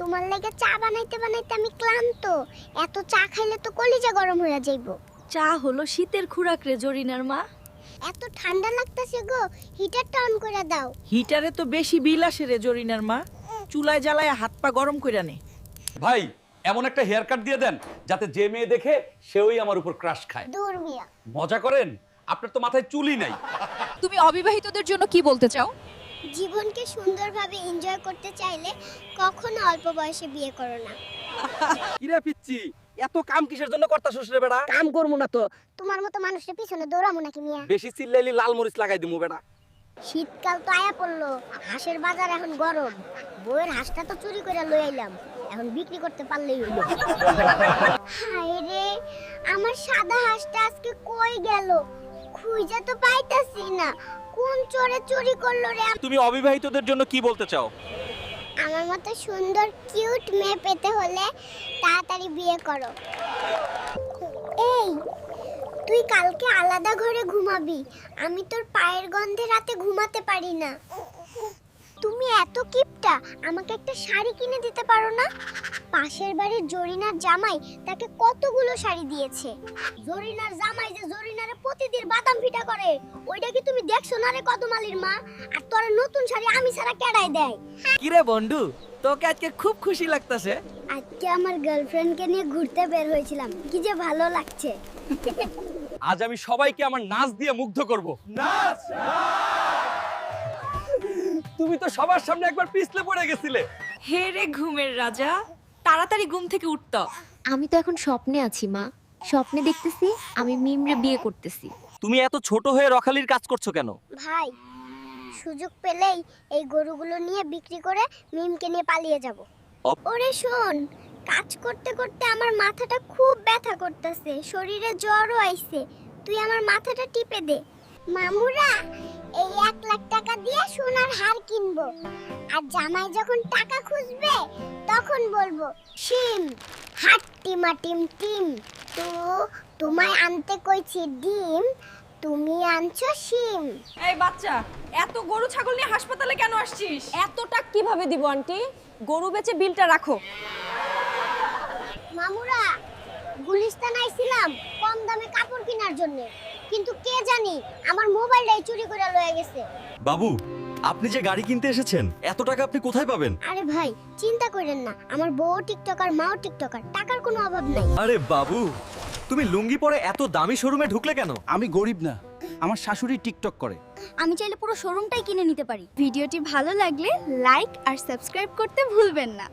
তোমার লাগে চা বানাইতে বানাইতে আমি ক্লান্ত। এত চা খাইলে তো কলিজা গরম হয়ে যাইবো। চা হলো শীতের খুরাক রে জরিনার মা। এত ঠান্ডা লাগতাছে গো, হিটারটা অন করে দাও। হিটারে তো বেশি বিল আসে রে জরিনার মা। চুলায় জ্বালায় হাত পা গরম কইরা নে। ভাই এমন একটা হেয়ার কাট দিয়ে দেন যাতে যে মেয়ে দেখে সেওই আমার উপর ক্রাশ খায়। দূর মিয়া। মজা করেন? আপনার তো মাথায় চুলই নাই। তুমি অবিবাহিতদের জন্য কি বলতে চাও? জীবনকে সুন্দরভাবে এনজয় করতে চাইলে কখনো অল্প বয়সে বিয়ে করো না। কিরে পিচ্ছি, এত কাম কিসের জন্য করতাছস রে বেটা? কাম করমু না তো। তোমার মতো মানুষের পিছনে দৌড়ামু নাকি মিয়া? বেশি চিল্লাইলি লাল মরিচ লাগাই দিমু বেটা। শীতকাল তো আয়া পড়লো, হাঁসের বাজার এখন গরম। বউয়ের হাঁসটা তো চুরি করে লই আইলাম, এখন বিক্রি করতে পারলেই হলো। হায় রে, আমার সাদা হাঁসটা আজকে কই গেল? খুঁজে তো পাইতাছি না। কোন চোরে চুরি করলো রে? তুমি অবিবাহিতদের জন্য কি বলতে চাও? আমার মতো সুন্দর কিউট মেয়ে পেতে হলে তাড়াতাড়ি বিয়ে করো। এই, তুই কালকে আলাদা ঘরে ঘুমাবি। আমি তোর পায়ের গন্ধে রাতে ঘুমাতে পারি না। তুমি এত কিপটা, আমাকে একটা শাড়ি কিনে দিতে পারো না? পাশের বাড়ির জরিনার জামাই তাকে কতগুলো শাড়ি দিয়েছে। জরিনার জামাই যে জরিনারে প্রতিদিন বাদাম পিঠা করে, ওইটা কি তুমি দেখছো না রে কদমালির মা? আর তোর নতুন শাড়ি আমি ছাড়া কেডাই দেয়? কিরে বন্ধু, তোকে আজকে খুব খুশি লাগতাছে। আজকে আমার গার্লফ্রেন্ডকে নিয়ে ঘুরতে বের হয়েছিলাম, কি যে ভালো লাগছে। আজ আমি সবাইকে আমার নাচ দিয়ে মুগ্ধ করব। নাচ! তুমি তো সবার সামনে একবার পিছলে পড়ে গেছিলে। হে রে ঘুমের রাজা, তাড়াতাড়ি ঘুম থেকে উঠত। আমি তো এখন স্বপ্নে আছি মা। স্বপ্নে দেখতেছি আমি মিমরে বিয়ে করতেছি। তুমি এত ছোট হয়ে রখালির কাজ করছো কেন? ভাই, সুযোগ পেলেই এই গরুগুলো নিয়ে বিক্রি করে মিমকে নিয়ে পালিয়ে যাব। ওরে শোন, কাজ করতে করতে আমার মাথাটা খুব ব্যথা করতেছে, শরীরে জ্বরও আইছে। তুই আমার মাথাটা টিপে দে। মামুরা, এই 1 লাখ টাকা দিয়ে সোনার হার কিনবো। আর জামাই যখন টাকা খুঁজবে তখন বলবো, শিম হাট্টি মাটিম টিম। তো তোমায় আনতে কইছি ডিম, তুমি আনছো শিম। এই বাচ্চা, এত গরু ছাগল নিয়ে হাসপাতালে কেন আসছিস? এতটা কিভাবে দিব আন্টি? গরু বেচে বিলটা রাখো। মামুরা, গুলিস্তান আইছিলাম কম দামে কাপড় কেনার জন্য, কিন্তু কে জানি আমার মোবাইলটাই চুরি করে লয়ে গেছে। বাবু, আপনি যে গাড়ি কিনতে এসেছেন, এত টাকা আপনি কোথায় পাবেন? আরে ভাই, চিন্তা করেন না, আমার বউ টিকটকার, মাও টিকটকার, টাকার কোনো অভাব নাই। আরে বাবু, তুমি লুঙ্গি পরে এত দামি শোরুমে ঢুকলে কেন? আমি গরিব না, আমার শাশুড়ি টিকটক করে। আমি চাইলে পুরো শোরুমটাই কিনে নিতে পারি। ভিডিওটি ভালো লাগলে লাইক আর সাবস্ক্রাইব করতে ভুলবেন না।